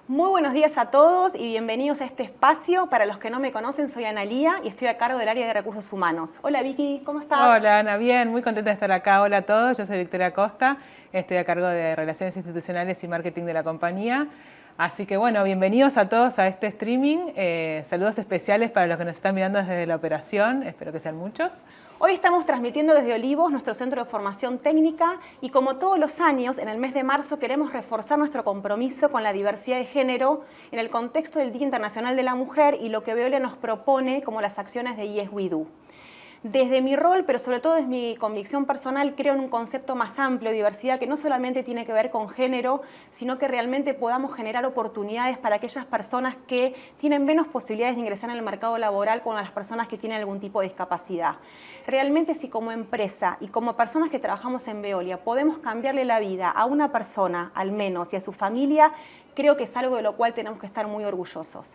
Muy buenos días a todos y bienvenidos a este espacio. Para los que no me conocen, soy Analía y estoy a cargo del área de recursos humanos. Hola Vicky, ¿cómo estás? Hola Ana, bien, muy contenta de estar acá. Hola a todos, yo soy Victoria Costa, estoy a cargo de Relaciones Institucionales y Marketing de la compañía. Así que bueno, bienvenidos a todos a este streaming. Saludos especiales para los que nos están mirando desde la operación, espero que sean muchos. Hoy estamos transmitiendo desde Olivos, nuestro centro de formación técnica, y como todos los años, en el mes de marzo queremos reforzar nuestro compromiso con la diversidad de género en el contexto del Día Internacional de la Mujer y lo que Veolia nos propone como las acciones de Yes We Do. Desde mi rol, pero sobre todo desde mi convicción personal, creo en un concepto más amplio de diversidad que no solamente tiene que ver con género, sino que realmente podamos generar oportunidades para aquellas personas que tienen menos posibilidades de ingresar en el mercado laboral con las personas que tienen algún tipo de discapacidad. Realmente si como empresa y como personas que trabajamos en Veolia podemos cambiarle la vida a una persona al menos y a su familia, creo que es algo de lo cual tenemos que estar muy orgullosos.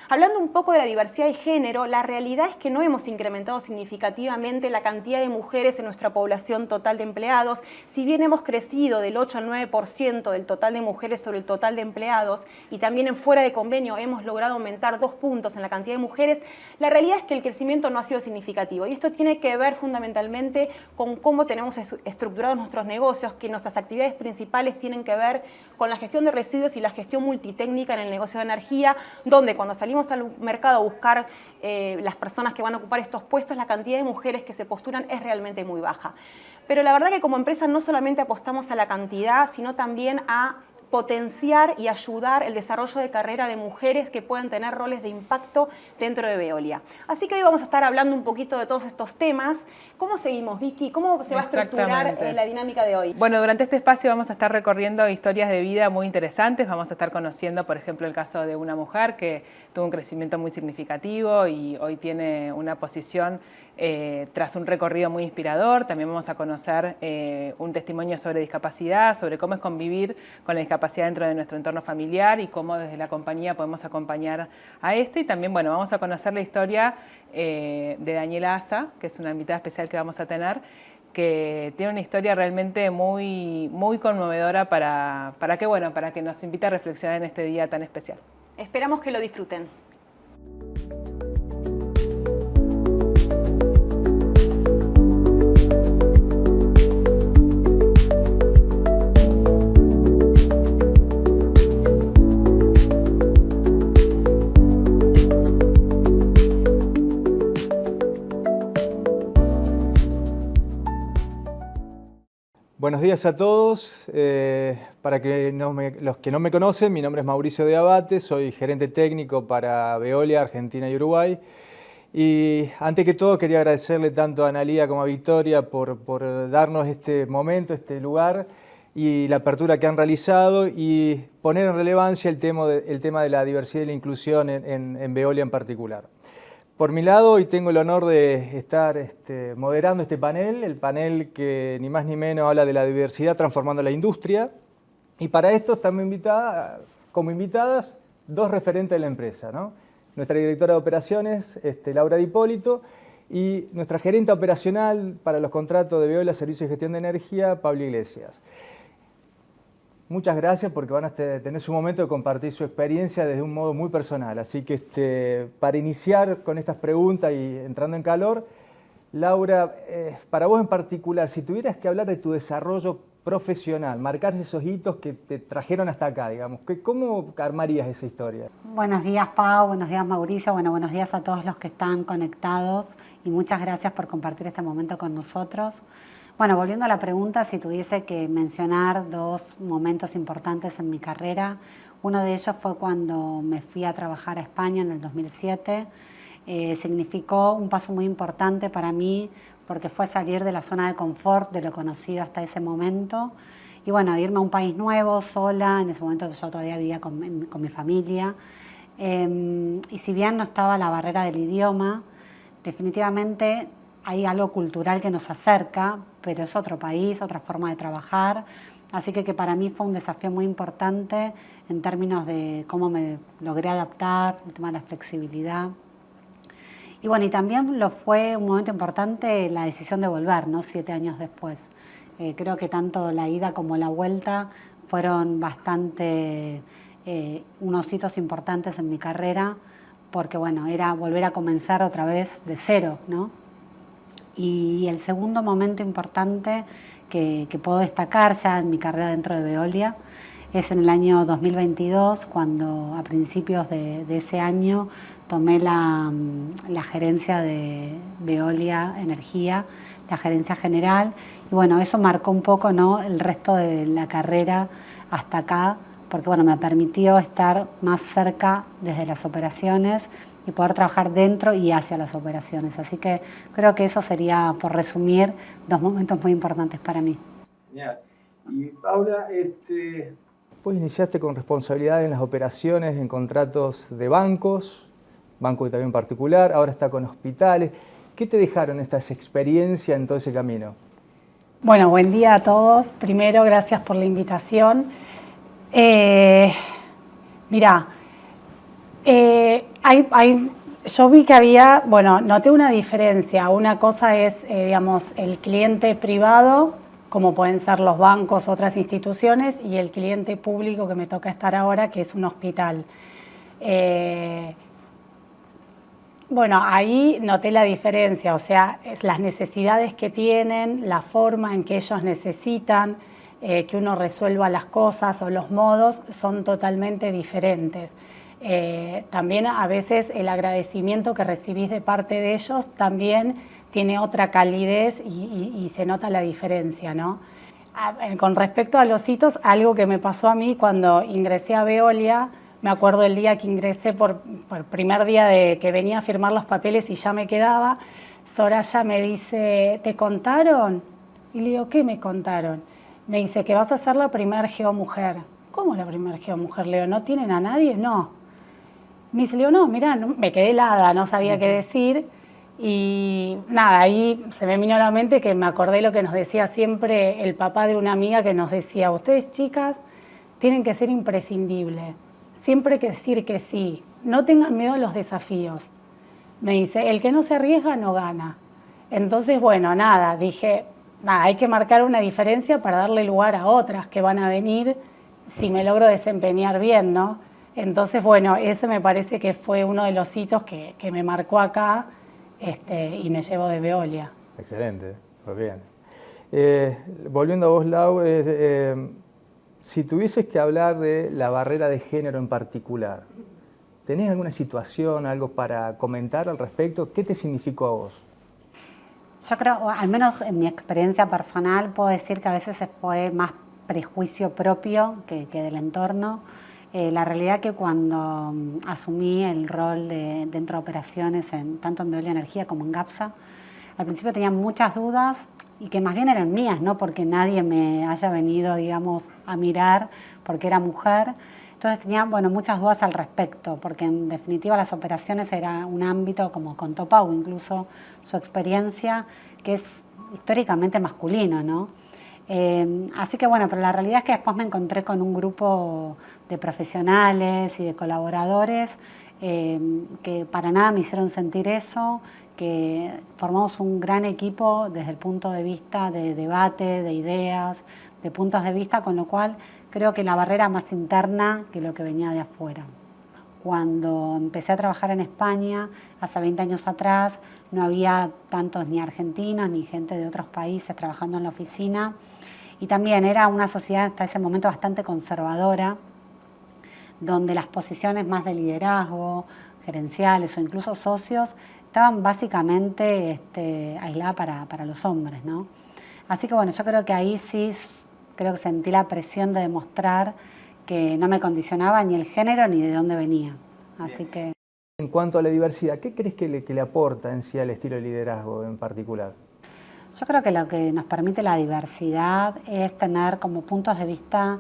Hablando un poco de la diversidad de género, la realidad es que no hemos incrementado significativamente la cantidad de mujeres en nuestra población total de empleados. Si bien hemos crecido del 8 al 9% del total de mujeres sobre el total de empleados y también en fuera de convenio hemos logrado aumentar 2 puntos en la cantidad de mujeres, la realidad es que el crecimiento no ha sido significativo. Y esto tiene que ver fundamentalmente con cómo tenemos estructurados nuestros negocios, que nuestras actividades principales tienen que ver con la gestión de residuos y la gestión multitécnica en el negocio de energía, donde cuando salimos al mercado a buscar las personas que van a ocupar estos puestos, la cantidad de mujeres que se postulan es realmente muy baja. Pero la verdad que como empresa no solamente apostamos a la cantidad, sino también a potenciar y ayudar el desarrollo de carrera de mujeres que puedan tener roles de impacto dentro de Veolia. Así que hoy vamos a estar hablando un poquito de todos estos temas. ¿Cómo seguimos, Vicky? ¿Cómo se va a estructurar la dinámica de hoy? Bueno, durante este espacio vamos a estar recorriendo historias de vida muy interesantes. Vamos a estar conociendo, por ejemplo, el caso de una mujer que tuvo un crecimiento muy significativo y hoy tiene una posición tras un recorrido muy inspirador. También vamos a conocer un testimonio sobre discapacidad, sobre cómo es convivir con la discapacidad dentro de nuestro entorno familiar y cómo desde la compañía podemos acompañar a esto. Y también, bueno, vamos a conocer la historia de Daniela Asa, que es una invitada especial que vamos a tener, que tiene una historia realmente muy conmovedora para que nos invite a reflexionar en este día tan especial. Esperamos que lo disfruten. Buenos días a todos. Para los que no me conocen, mi nombre es Mauricio de Abate, soy gerente técnico para Veolia, Argentina y Uruguay. Y antes que todo quería agradecerle tanto a Analía como a Victoria por darnos este momento, este lugar y la apertura que han realizado y poner en relevancia el tema de la diversidad y la inclusión en Veolia en particular. Por mi lado, hoy tengo el honor de estar moderando este panel, el panel que ni más ni menos habla de la diversidad transformando la industria. Y para esto estamos como invitadas dos referentes de la empresa, ¿no? Nuestra directora de operaciones, Laura Di Hipólito, y nuestra gerente operacional para los contratos de Veolia, Servicios y Gestión de Energía, Pablo Iglesias. Muchas gracias porque van a tener su momento de compartir su experiencia desde un modo muy personal. Así que para iniciar con estas preguntas y entrando en calor, Laura, para vos en particular, si tuvieras que hablar de tu desarrollo profesional, marcar esos hitos que te trajeron hasta acá, digamos, ¿cómo armarías esa historia? Buenos días, Pau, buenos días, Mauricio, buenos días a todos los que están conectados y muchas gracias por compartir este momento con nosotros. Bueno, volviendo a la pregunta, si tuviese que mencionar dos momentos importantes en mi carrera, uno de ellos fue cuando me fui a trabajar a España en el 2007. Significó un paso muy importante para mí porque fue salir de la zona de confort, de lo conocido hasta ese momento. Y bueno, irme a un país nuevo, sola, en ese momento yo todavía vivía con mi familia. Y si bien no estaba la barrera del idioma, definitivamente hay algo cultural que nos acerca, pero es otro país, otra forma de trabajar. Así que para mí fue un desafío muy importante en términos de cómo me logré adaptar, el tema de la flexibilidad. Y bueno, y también lo fue un momento importante la decisión de volver, ¿no? 7 años después. Creo que tanto la ida como la vuelta fueron bastante unos hitos importantes en mi carrera, porque bueno, era volver a comenzar otra vez de cero, ¿no? Y el segundo momento importante que puedo destacar ya en mi carrera dentro de Veolia es en el año 2022, cuando a principios de ese año tomé la gerencia de Veolia Energía, la gerencia general, y bueno, eso marcó un poco, ¿no?, el resto de la carrera hasta acá, porque bueno, me permitió estar más cerca desde las operaciones y poder trabajar dentro y hacia las operaciones. Así que creo que eso sería, por resumir, dos momentos muy importantes para mí. Genial. Y Paula, vos iniciaste con responsabilidad en las operaciones, en contratos de bancos, banco también particular, ahora está con hospitales. ¿Qué te dejaron estas experiencias en todo ese camino? Bueno, buen día a todos. Primero, gracias por la invitación. Mirá, yo vi que había, bueno, noté una diferencia. Una cosa es, digamos, el cliente privado, como pueden ser los bancos, otras instituciones, y el cliente público que me toca estar ahora, que es un hospital. Bueno, ahí noté la diferencia, o sea, es las necesidades que tienen, la forma en que ellos necesitan que uno resuelva las cosas o los modos son totalmente diferentes. También a veces el agradecimiento que recibís de parte de ellos también tiene otra calidez y se nota la diferencia, ¿no? Con respecto a los hitos, algo que me pasó a mí cuando ingresé a Veolia, me acuerdo el día que ingresé por primer día de que venía a firmar los papeles y ya me quedaba, Soraya me dice, ¿te contaron? Y le digo, ¿qué me contaron? Me dice que vas a ser la primer geomujer. ¿Cómo la primer geomujer? Le digo, ¿no tienen a nadie? No. Me dice, le digo, no, mirá, no, me quedé helada, no sabía qué decir. Y nada, ahí se me vino a la mente que me acordé lo que nos decía siempre el papá de una amiga que nos decía, ustedes chicas tienen que ser imprescindibles. Siempre hay que decir que sí, no tengan miedo a los desafíos. Me dice, el que no se arriesga no gana. Entonces, bueno, nada, dije, nada, hay que marcar una diferencia para darle lugar a otras que van a venir si me logro desempeñar bien, ¿no? Entonces, bueno, ese me parece que fue uno de los hitos que me marcó acá y me llevo de Veolia. Excelente, muy bien. Volviendo a vos, Lau, si tuvieses que hablar de la barrera de género en particular, ¿tenés alguna situación, algo para comentar al respecto? ¿Qué te significó a vos? Yo creo, al menos en mi experiencia personal, puedo decir que a veces fue más prejuicio propio que del entorno. La realidad que cuando asumí el rol dentro de operaciones, tanto en Veolia Energía como en GAPSA, al principio tenía muchas dudas y que más bien eran mías, no porque nadie me haya venido, digamos, a mirar porque era mujer. Entonces tenía, bueno, muchas dudas al respecto, porque en definitiva las operaciones era un ámbito, como contó Pau, incluso su experiencia, que es históricamente masculino, ¿no? Así que bueno, pero la realidad es que después me encontré con un grupo de profesionales y de colaboradores que para nada me hicieron sentir eso, que formamos un gran equipo desde el punto de vista de debate, de ideas, de puntos de vista, con lo cual creo que la barrera más interna que lo que venía de afuera. Cuando empecé a trabajar en España, hace 20 años atrás, no había tantos ni argentinos ni gente de otros países trabajando en la oficina. Y también era una sociedad hasta ese momento bastante conservadora, donde las posiciones más de liderazgo, gerenciales o incluso socios, estaban básicamente aisladas para los hombres, ¿no? Así que bueno, yo creo que ahí sí, creo que sentí la presión de demostrar que no me condicionaba ni el género ni de dónde venía. Así que... En cuanto a la diversidad, ¿qué crees que le aporta en sí al estilo de liderazgo en particular? Yo creo que lo que nos permite la diversidad es tener como puntos de vista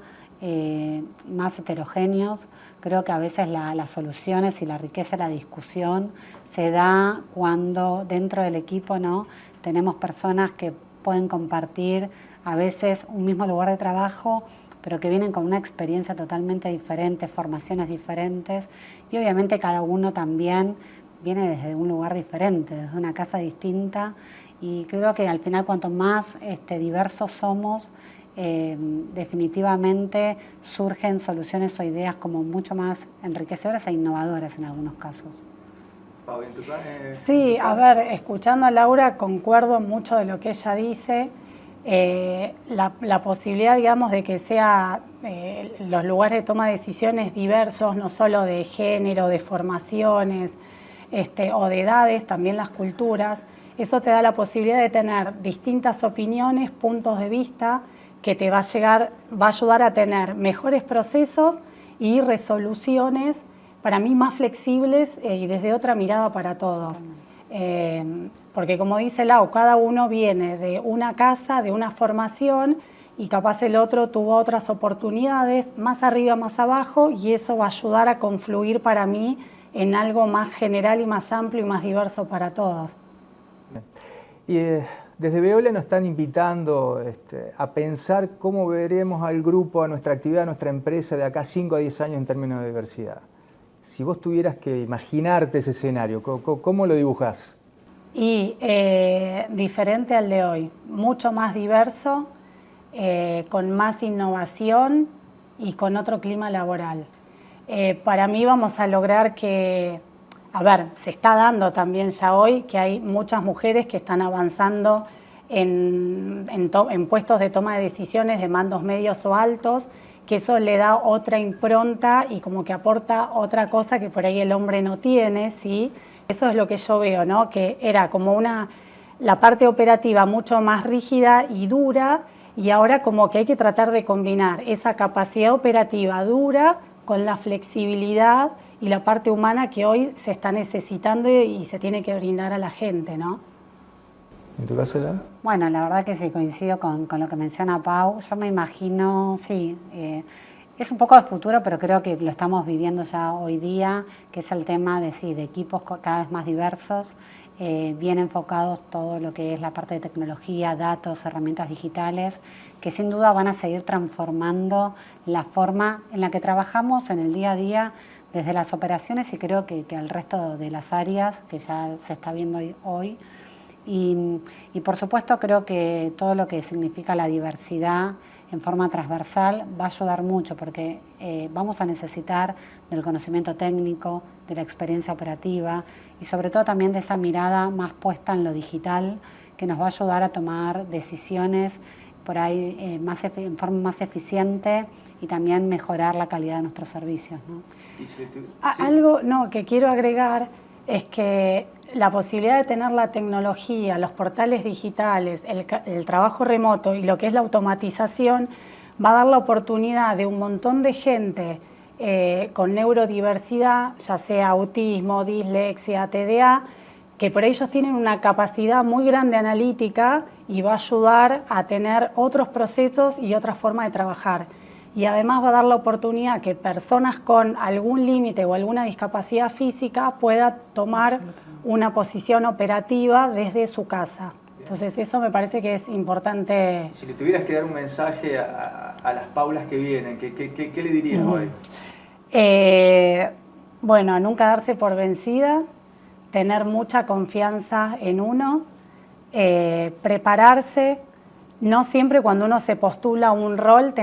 más heterogéneos. Creo que a veces las soluciones y la riqueza de la discusión se da cuando dentro del equipo, ¿no?, tenemos personas que pueden compartir a veces un mismo lugar de trabajo, pero que vienen con una experiencia totalmente diferente, formaciones diferentes, y obviamente cada uno también viene desde un lugar diferente, desde una casa distinta, y creo que al final cuanto más diversos somos, definitivamente surgen soluciones o ideas como mucho más enriquecedoras e innovadoras en algunos casos. Sí, a ver, escuchando a Laura concuerdo mucho de lo que ella dice. La posibilidad, digamos, de que sea los lugares de toma de decisiones diversos, no solo de género, de formaciones o de edades, también las culturas, eso te da la posibilidad de tener distintas opiniones, puntos de vista, que te va a ayudar a tener mejores procesos y resoluciones, para mí, más flexibles y desde otra mirada para todos. Porque como dice Lau, cada uno viene de una casa, de una formación, y capaz el otro tuvo otras oportunidades, más arriba, más abajo, y eso va a ayudar a confluir para mí en algo más general y más amplio y más diverso para todos. Y desde Veolia nos están invitando a pensar cómo veremos al grupo, a nuestra actividad, a nuestra empresa de acá 5 a 10 años en términos de diversidad. Si vos tuvieras que imaginarte ese escenario, ¿cómo lo dibujás? Y diferente al de hoy, mucho más diverso, con más innovación y con otro clima laboral. Para mí vamos a lograr que, a ver, se está dando también ya hoy que hay muchas mujeres que están avanzando en puestos de toma de decisiones de mandos medios o altos, que eso le da otra impronta y como que aporta otra cosa que por ahí el hombre no tiene, ¿sí? Eso es lo que yo veo, ¿no? Que era como la parte operativa mucho más rígida y dura, y ahora como que hay que tratar de combinar esa capacidad operativa dura con la flexibilidad y la parte humana que hoy se está necesitando y se tiene que brindar a la gente, ¿no? ¿En tu caso, Jan? Bueno, la verdad que sí, coincido con lo que menciona Pau. Yo me imagino, sí, es un poco de futuro, pero creo que lo estamos viviendo ya hoy día, que es el tema de equipos cada vez más diversos, bien enfocados todo lo que es la parte de tecnología, datos, herramientas digitales, que sin duda van a seguir transformando la forma en la que trabajamos en el día a día desde las operaciones y creo que al resto de las áreas que ya se está viendo hoy. Y por supuesto creo que todo lo que significa la diversidad en forma transversal va a ayudar mucho porque vamos a necesitar del conocimiento técnico, de la experiencia operativa y sobre todo también de esa mirada más puesta en lo digital que nos va a ayudar a tomar decisiones por ahí en forma más eficiente y también mejorar la calidad de nuestros servicios, ¿no? Algo que quiero agregar es que la posibilidad de tener la tecnología, los portales digitales, el trabajo remoto y lo que es la automatización va a dar la oportunidad de un montón de gente con neurodiversidad, ya sea autismo, dislexia, TDA, que por ellos tienen una capacidad muy grande analítica y va a ayudar a tener otros procesos y otra forma de trabajar. Y además va a dar la oportunidad que personas con algún límite o alguna discapacidad física puedan tomar una posición operativa desde su casa. Entonces eso me parece que es importante. Si le tuvieras que dar un mensaje a las Paulas que vienen, ¿qué le dirías hoy? Bueno, nunca darse por vencida, tener mucha confianza en uno, prepararse. No siempre cuando uno se postula a un rol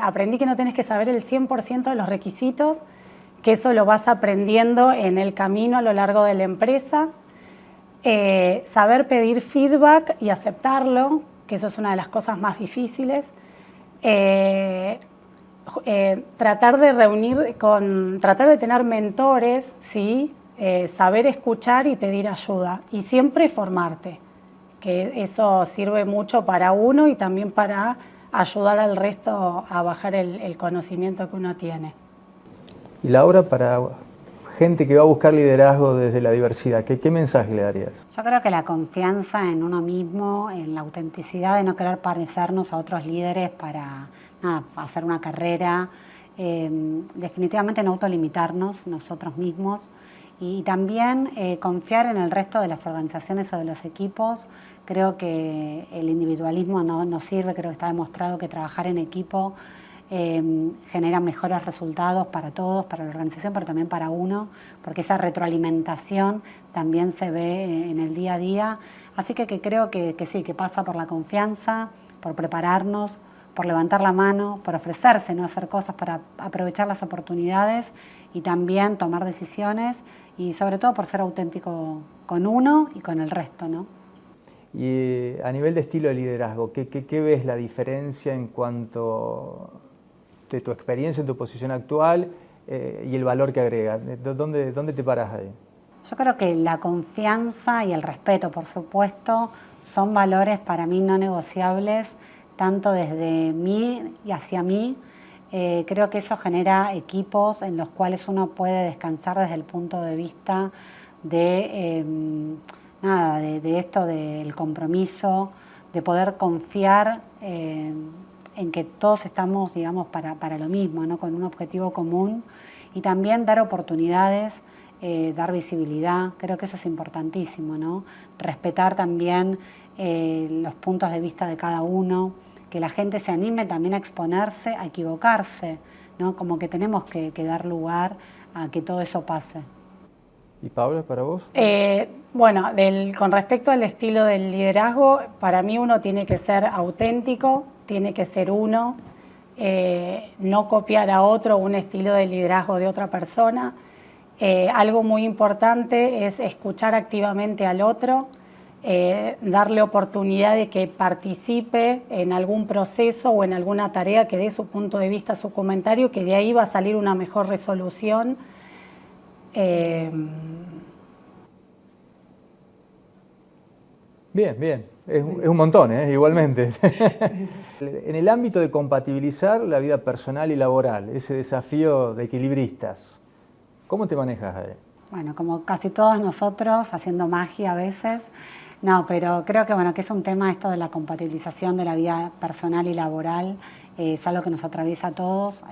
aprendí que no tenés que saber el 100% de los requisitos, que eso lo vas aprendiendo en el camino a lo largo de la empresa. Saber pedir feedback y aceptarlo, que eso es una de las cosas más difíciles. Tratar de tener mentores, ¿sí? Saber escuchar y pedir ayuda y siempre formarte, que eso sirve mucho para uno y también para ayudar al resto a bajar el conocimiento que uno tiene. Y Laura, para gente que va a buscar liderazgo desde la diversidad, ¿qué mensaje le darías? Yo creo que la confianza en uno mismo, en la autenticidad de no querer parecernos a otros líderes para hacer una carrera, definitivamente no autolimitarnos nosotros mismos y también confiar en el resto de las organizaciones o de los equipos. Creo que el individualismo no sirve, creo que está demostrado que trabajar en equipo genera mejores resultados para todos, para la organización, pero también para uno, porque esa retroalimentación también se ve en el día a día. Así que creo que sí, que pasa por la confianza, por prepararnos, por levantar la mano, por ofrecerse, no hacer cosas, para aprovechar las oportunidades y también tomar decisiones y sobre todo por ser auténtico con uno y con el resto, ¿no? Y a nivel de estilo de liderazgo, ¿qué ves la diferencia en cuanto de tu experiencia en tu posición actual y el valor que agrega? ¿Dónde te paras ahí? Yo creo que la confianza y el respeto, por supuesto, son valores para mí no negociables, tanto desde mí y hacia mí. Creo que eso genera equipos en los cuales uno puede descansar desde el punto de vista de, de esto del compromiso, de poder confiar en que todos estamos, digamos, para lo mismo, ¿no? Con un objetivo común y también dar oportunidades, dar visibilidad. Creo que eso es importantísimo, ¿no? Respetar también los puntos de vista de cada uno, que la gente se anime también a exponerse, a equivocarse, ¿no? Como que tenemos que dar lugar a que todo eso pase. ¿Y Paula, para vos? Bueno, con respecto al estilo del liderazgo, para mí uno tiene que ser auténtico, tiene que ser uno, no copiar a otro un estilo de liderazgo de otra persona. Algo muy importante es escuchar activamente al otro, darle oportunidad de que participe en algún proceso o en alguna tarea, que dé su punto de vista, su comentario, que de ahí va a salir una mejor resolución. Bien. Es un montón, igualmente. En el ámbito de compatibilizar la vida personal y laboral, ese desafío de equilibristas, ¿cómo te manejas ahí? Bueno, como casi todos nosotros, haciendo magia a veces. No, pero creo que, bueno, que es un tema esto de la compatibilización de la vida personal y laboral. Es algo que nos atraviesa a todos,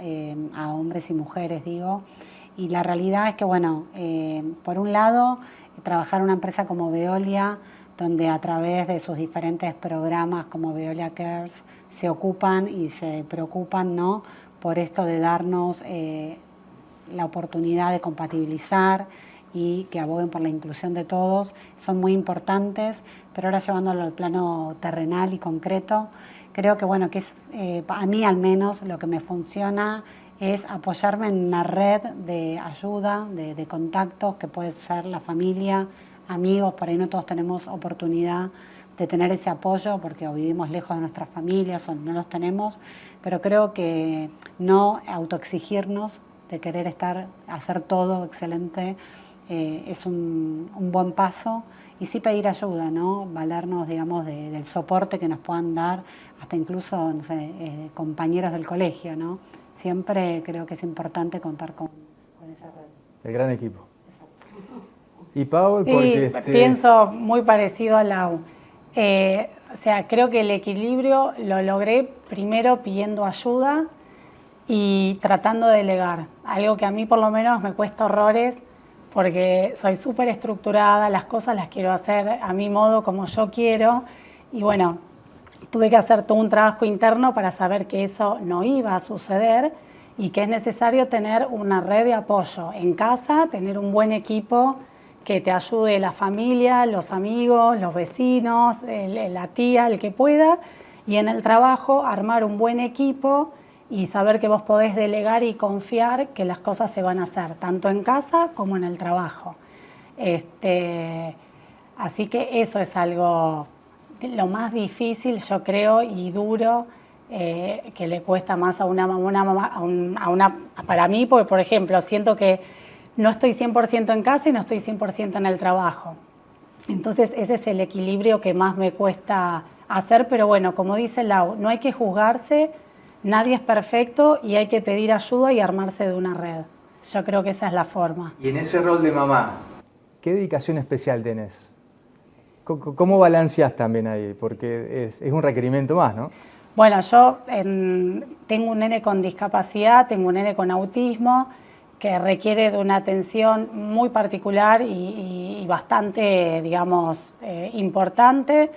a hombres y mujeres, digo. Y la realidad es que, bueno, por un lado, trabajar en una empresa como Veolia, donde a través de sus diferentes programas como Veolia Cares se ocupan y se preocupan, ¿no?, por esto de darnos la oportunidad de compatibilizar y que aboguen por la inclusión de todos, son muy importantes, pero ahora llevándolo al plano terrenal y concreto, creo que, bueno, que es, a mí al menos lo que me funciona es apoyarme en una red de ayuda, de contactos, que puede ser la familia, amigos. Por ahí no todos tenemos oportunidad de tener ese apoyo porque o vivimos lejos de nuestras familias o no los tenemos, pero creo que no autoexigirnos de querer hacer todo excelente es un buen paso, y sí pedir ayuda, ¿no? Valernos, digamos, del soporte que nos puedan dar, hasta incluso, no sé, compañeros del colegio, ¿no? Siempre creo que es importante contar con esa red. El gran equipo. Y Paul, sí, porque pienso muy parecido a Lau. O sea, creo que el equilibrio lo logré primero pidiendo ayuda y tratando de delegar. Algo que a mí por lo menos me cuesta horrores, porque soy súper estructurada, las cosas las quiero hacer a mi modo, como yo quiero, y bueno, tuve que hacer todo un trabajo interno para saber que eso no iba a suceder y que es necesario tener una red de apoyo en casa, tener un buen equipo que te ayude, la familia, los amigos, los vecinos, la tía, el que pueda, y en el trabajo armar un buen equipo y saber que vos podés delegar y confiar que las cosas se van a hacer, tanto en casa como en el trabajo. Así que eso es algo, lo más difícil, yo creo, y duro, que le cuesta más a una mamá, para mí, porque, por ejemplo, siento que no estoy 100% en casa y no estoy 100% en el trabajo. Entonces, ese es el equilibrio que más me cuesta hacer, pero bueno, como dice Lau, no hay que juzgarse. Nadie es perfecto y hay que pedir ayuda y armarse de una red. Yo creo que esa es la forma. Y en ese rol de mamá, ¿qué dedicación especial tenés? ¿Cómo balanceás también ahí? Porque es un requerimiento más, ¿no? Bueno, yo tengo un nene con discapacidad, tengo un nene con autismo, que requiere de una atención muy particular y bastante, digamos, importante.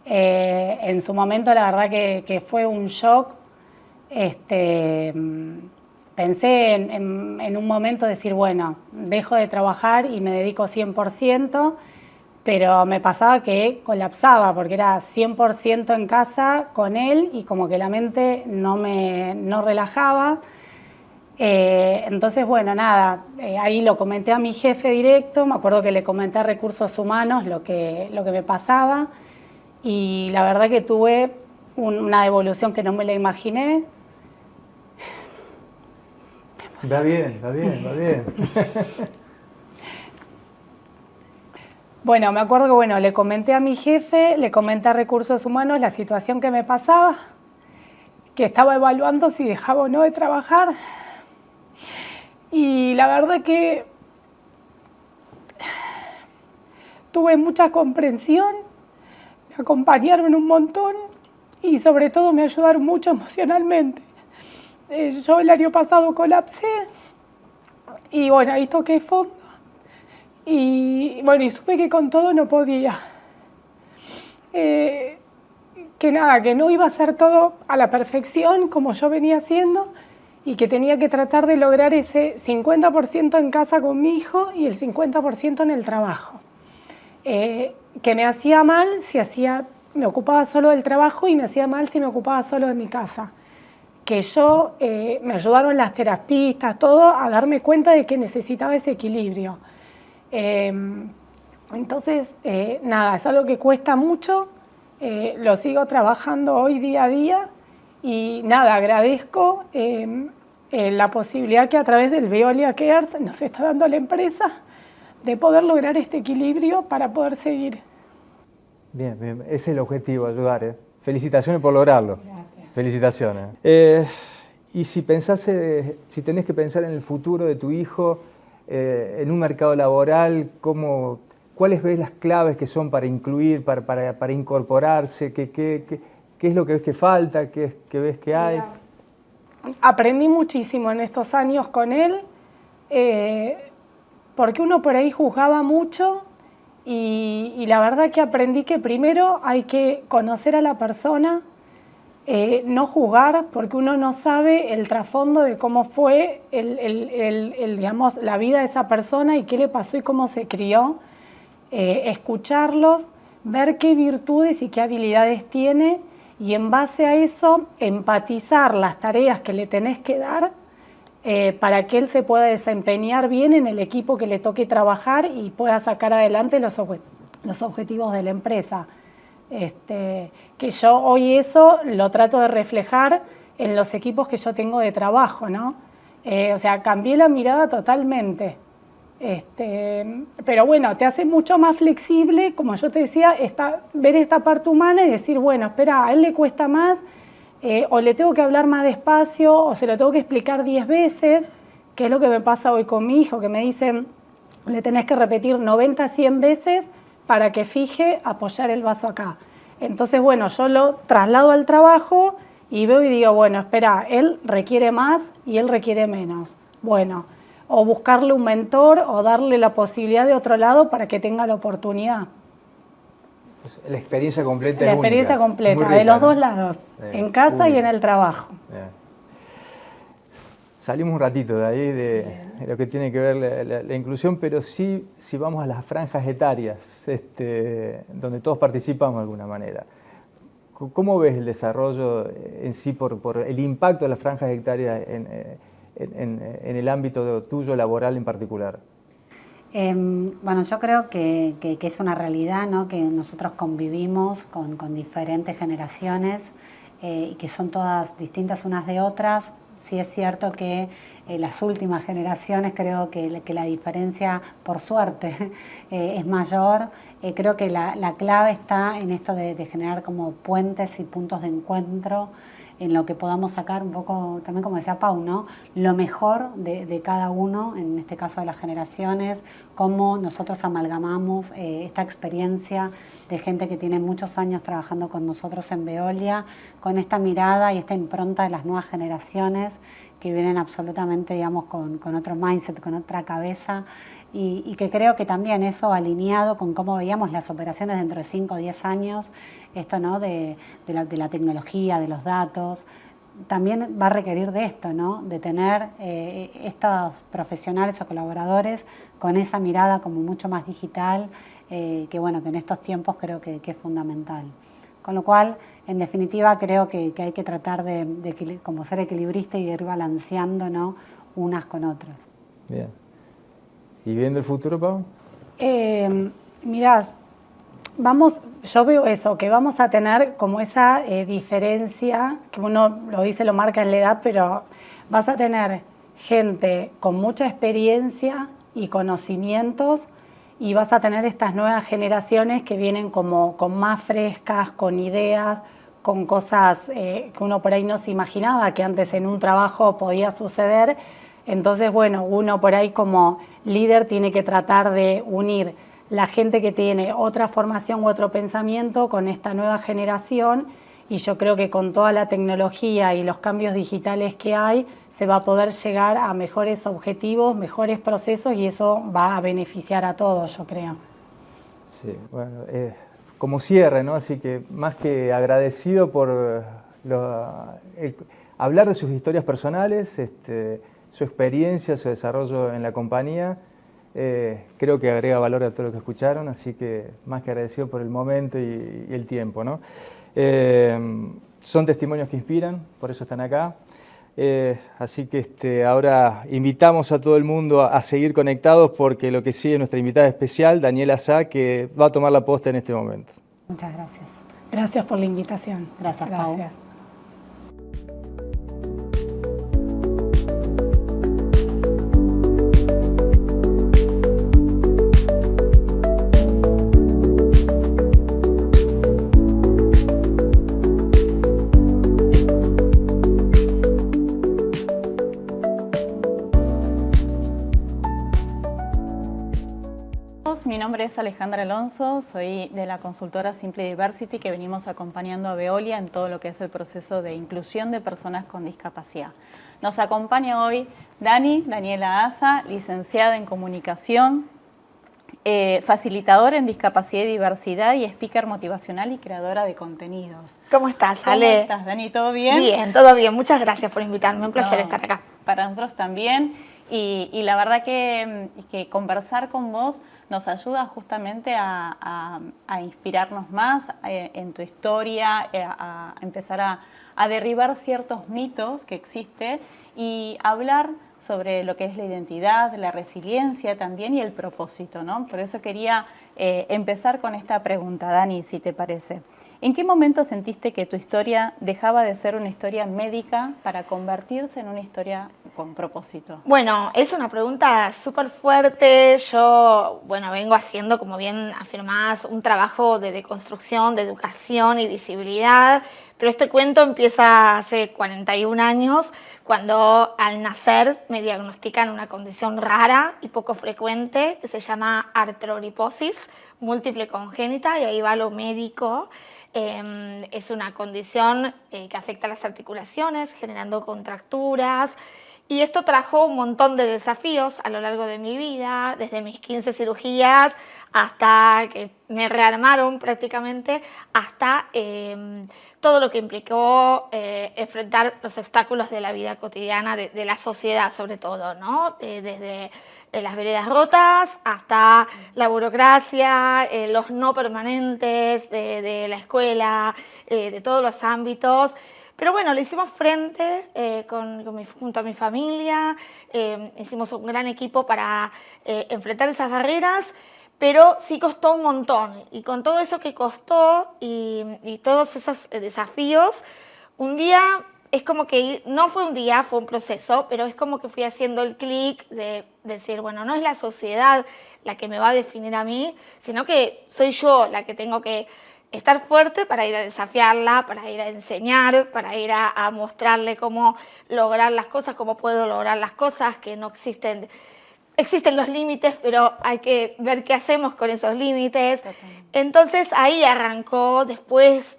En su momento, la verdad que fue un shock. Pensé en un momento decir, bueno, dejo de trabajar y me dedico 100%, pero me pasaba que colapsaba porque era 100% en casa con él y como que la mente no relajaba. Entonces, bueno, nada, ahí lo comenté a mi jefe directo, me acuerdo que le comenté a Recursos Humanos lo que me pasaba y la verdad que tuve una devolución que no me la imaginé. Va bien, va bien, va bien. Bueno, me acuerdo que le comenté a mi jefe, le comenté a Recursos Humanos la situación que me pasaba, que estaba evaluando si dejaba o no de trabajar. Y la verdad que tuve mucha comprensión, me acompañaron un montón y sobre todo me ayudaron mucho emocionalmente. Yo el año pasado colapsé y bueno, ahí toqué fondo y bueno, y supe que con todo no podía. Que nada, que no iba a hacer todo a la perfección como yo venía haciendo y que tenía que tratar de lograr ese 50% en casa con mi hijo y el 50% en el trabajo. Que me hacía mal si me ocupaba solo del trabajo y me hacía mal si me ocupaba solo de mi casa. Que me ayudaron las terapistas, todo, a darme cuenta de que necesitaba ese equilibrio. Entonces, nada, es algo que cuesta mucho, lo sigo trabajando hoy día a día y nada, agradezco la posibilidad que a través del Veolia Cares nos está dando la empresa de poder lograr este equilibrio para poder seguir. Bien, bien, ese es el objetivo, ayudar. Felicitaciones por lograrlo. Gracias. Felicitaciones. Y si si tenés que pensar en el futuro de tu hijo, en un mercado laboral, ¿cuáles ves las claves que son para incluir, para incorporarse? ¿Qué es lo que ves que falta? ¿Qué ves que hay? Mira, aprendí muchísimo en estos años con él, porque uno por ahí juzgaba mucho y la verdad que aprendí que primero hay que conocer a la persona, no juzgar, porque uno no sabe el trasfondo de cómo fue digamos, la vida de esa persona y qué le pasó y cómo se crió. Escucharlos, ver qué virtudes y qué habilidades tiene y en base a eso empatizar las tareas que le tenés que dar para que él se pueda desempeñar bien en el equipo que le toque trabajar y pueda sacar adelante los objetivos de la empresa. Que yo hoy eso lo trato de reflejar en los equipos que yo tengo de trabajo, ¿no? O sea, cambié la mirada totalmente. Pero bueno, te hace mucho más flexible, como yo te decía, ver esta parte humana y decir, bueno, espera, a él le cuesta más, o le tengo que hablar más despacio, o se lo tengo que explicar 10 veces, que es lo que me pasa hoy con mi hijo, que me dicen, le tenés que repetir 90, 100 veces para que fije apoyar el vaso acá. Entonces, bueno, yo lo traslado al trabajo y veo y digo, bueno, espera, él requiere más y él requiere menos. Bueno, o buscarle un mentor o darle la posibilidad de otro lado para que tenga la oportunidad. La experiencia completa. La experiencia completa, de los dos lados, en casa y en el trabajo. Salimos un ratito de ahí, de lo que tiene que ver la inclusión, pero sí, si vamos a las franjas etarias, donde todos participamos de alguna manera. ¿Cómo ves el desarrollo en sí por el impacto de las franjas etarias en el ámbito tuyo laboral en particular? Bueno, yo creo que es una realidad, ¿no? Que nosotros convivimos con diferentes generaciones y que son todas distintas unas de otras. Sí es cierto que las últimas generaciones creo que la diferencia, por suerte, es mayor. Creo que la clave está en esto de generar como puentes y puntos de encuentro, en lo que podamos sacar un poco, también como decía Pau, ¿no? Lo mejor de cada uno, en este caso de las generaciones, cómo nosotros amalgamamos esta experiencia de gente que tiene muchos años trabajando con nosotros en Veolia, con esta mirada y esta impronta de las nuevas generaciones que vienen absolutamente, digamos, con otro mindset, con otra cabeza, y que creo que también eso alineado con cómo veíamos las operaciones dentro de 5 o 10 años, esto, ¿no? de la tecnología, de los datos, también va a requerir de esto, ¿no? De tener estos profesionales o colaboradores con esa mirada como mucho más digital, que bueno, que en estos tiempos creo que es fundamental. Con lo cual, en definitiva, creo que hay que tratar de como ser equilibrista y de ir balanceando, ¿no?, unas con otras. Bien. ¿Y viendo el futuro, Pau? Mirá, yo veo eso, que vamos a tener como esa diferencia, que uno lo dice, lo marca en la edad, pero vas a tener gente con mucha experiencia y conocimientos, y vas a tener estas nuevas generaciones que vienen como con más frescas, con ideas, con cosas que uno por ahí no se imaginaba que antes en un trabajo podía suceder. Entonces, bueno, uno por ahí como líder tiene que tratar de unir la gente que tiene otra formación u otro pensamiento con esta nueva generación, y yo creo que con toda la tecnología y los cambios digitales que hay, se va a poder llegar a mejores objetivos, mejores procesos, y eso va a beneficiar a todos, yo creo. Sí, bueno, como cierre, ¿no? Así que más que agradecido por hablar de sus historias personales, su experiencia, su desarrollo en la compañía, creo que agrega valor a todo lo que escucharon, así que más que agradecido por el momento y el tiempo, ¿no? Son testimonios que inspiran, por eso están acá. Así que ahora invitamos a todo el mundo a seguir conectados, porque lo que sigue es nuestra invitada especial, Daniela Sá, que va a tomar la posta en este momento. Muchas gracias. Gracias por la invitación. Gracias, Pau. Mi nombre es Alejandra Alonso, soy de la consultora Simple Diversity, que venimos acompañando a Veolia en todo lo que es el proceso de inclusión de personas con discapacidad. Nos acompaña hoy Daniela Asa, licenciada en comunicación, facilitadora en discapacidad y diversidad y speaker motivacional y creadora de contenidos. ¿Cómo estás, Ale? ¿Cómo estás, Dani? ¿Todo bien? Bien, todo bien. Muchas gracias por invitarme. Un placer estar acá. Para nosotros también. Y la verdad que conversar con vos nos ayuda justamente a inspirarnos más en tu historia, a empezar a derribar ciertos mitos que existen y hablar sobre lo que es la identidad, la resiliencia también y el propósito, ¿no? Por eso quería empezar con esta pregunta, Dani, si te parece. ¿En qué momento sentiste que tu historia dejaba de ser una historia médica para convertirse en una historia con propósito? Bueno, es una pregunta súper fuerte. Yo, vengo haciendo, como bien afirmás, un trabajo de deconstrucción, de educación y visibilidad, pero este cuento empieza hace 41 años, cuando al nacer me diagnostican una condición rara y poco frecuente que se llama artroriposis múltiple congénita, y ahí va lo médico. Es una condición que afecta a las articulaciones, generando contracturas, y esto trajo un montón de desafíos a lo largo de mi vida, desde mis 15 cirugías hasta que me rearmaron prácticamente, hasta todo lo que implicó enfrentar los obstáculos de la vida cotidiana, de la sociedad sobre todo, ¿no? Desde las veredas rotas hasta la burocracia, los no permanentes de la escuela, de todos los ámbitos. Pero bueno, le hicimos frente junto a mi familia, hicimos un gran equipo para enfrentar esas barreras, pero sí costó un montón. Y con todo eso que costó y todos esos desafíos, un día es como que, no fue un día, fue un proceso, pero es como que fui haciendo el clic de decir, bueno, no es la sociedad la que me va a definir a mí, sino que soy yo la que tengo que estar fuerte para ir a desafiarla, para ir a enseñar, para ir a mostrarle cómo lograr las cosas, cómo puedo lograr las cosas, que no existen. Existen los límites, pero hay que ver qué hacemos con esos límites. Entonces ahí arrancó,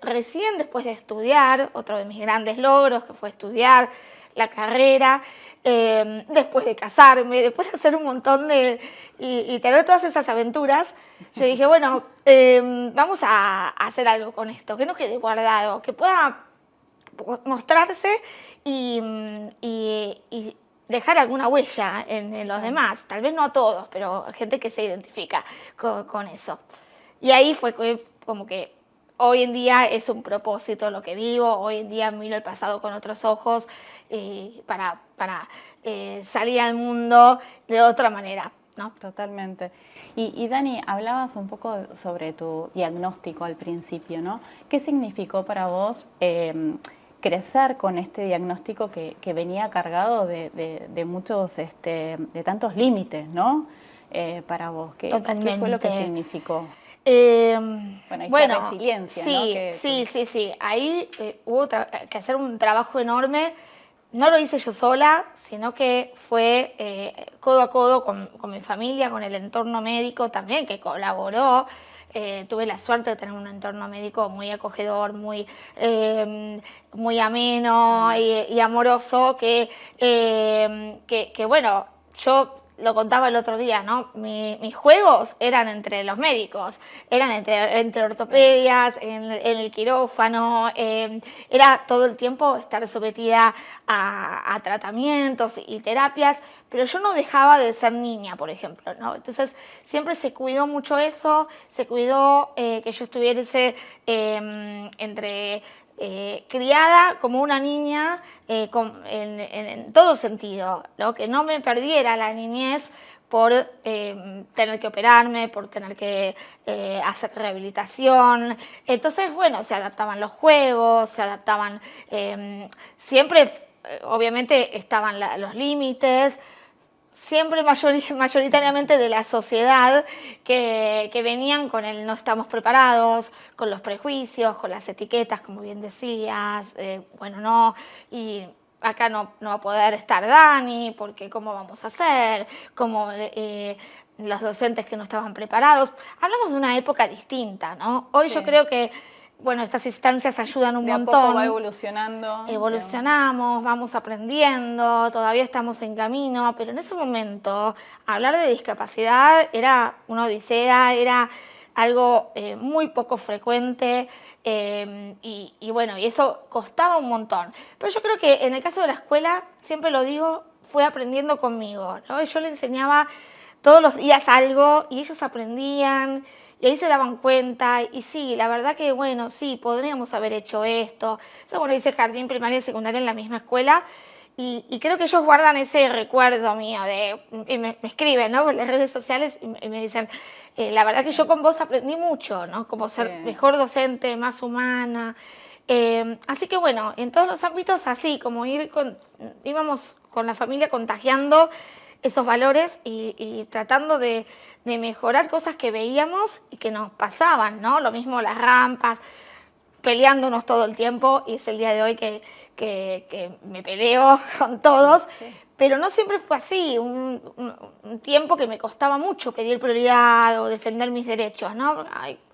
recién después de estudiar, otro de mis grandes logros, que fue estudiar la carrera, después de casarme, después de hacer un montón y tener todas esas aventuras, yo dije, bueno, vamos a hacer algo con esto, que no quede guardado, que pueda mostrarse y dejar alguna huella en los demás. Tal vez no a todos, pero gente que se identifica con eso. Y ahí fue como que hoy en día es un propósito lo que vivo, hoy en día miro el pasado con otros ojos para salir al mundo de otra manera, ¿no? Totalmente. Y Dani, hablabas un poco sobre tu diagnóstico al principio, ¿no? ¿Qué significó para vos crecer con este diagnóstico que venía cargado de muchos, de tantos límites, ¿no? Para vos, ¿qué fue lo que significó? Bueno, resiliencia, sí, ¿no? sí. Ahí hubo que hacer un trabajo enorme. No lo hice yo sola, sino que fue codo a codo con mi familia, con el entorno médico también, que colaboró. Tuve la suerte de tener un entorno médico muy acogedor, muy ameno y amoroso, que bueno, yo lo contaba el otro día, ¿no? Mis juegos eran entre los médicos, eran entre ortopedias, en el quirófano, era todo el tiempo estar sometida a tratamientos y terapias, pero yo no dejaba de ser niña, por ejemplo, ¿no? Entonces siempre se cuidó mucho eso, se cuidó que yo estuviese entre criada como una niña en todo sentido, ¿no? Que no me perdiera la niñez por tener que operarme, por tener que hacer rehabilitación. Entonces, bueno, se adaptaban los juegos, se adaptaban, siempre, obviamente, estaban los límites, siempre mayoritariamente de la sociedad que venían con el no estamos preparados, con los prejuicios, con las etiquetas, como bien decías, bueno, no, y acá no va a poder estar Dani, porque cómo vamos a hacer, como los docentes que no estaban preparados. Hablamos de una época distinta, ¿no? Hoy yo creo que bueno, estas instancias ayudan un montón. De a poco va evolucionando. Evolucionamos, vamos aprendiendo, todavía estamos en camino, pero en ese momento hablar de discapacidad era una odisea, era algo muy poco frecuente y bueno, y eso costaba un montón. Pero yo creo que en el caso de la escuela, siempre lo digo, fue aprendiendo conmigo, ¿no? Yo le enseñaba todos los días algo y ellos aprendían. Y ahí se daban cuenta, y sí, la verdad que, bueno, sí, podríamos haber hecho esto. Eso, bueno, hice jardín, primaria y secundaria en la misma escuela, y creo que ellos guardan ese recuerdo mío, y me escriben, ¿no? Por las redes sociales, y me dicen, la verdad que yo con vos aprendí mucho, ¿no? Como ser mejor docente, más humana. Así que, bueno, en todos los ámbitos, así, como íbamos con la familia contagiando esos valores y tratando de mejorar cosas que veíamos y que nos pasaban, ¿no? Lo mismo las rampas, peleándonos todo el tiempo, y es el día de hoy que me peleo con todos, pero no siempre fue así, un tiempo que me costaba mucho pedir prioridad o defender mis derechos, ¿no?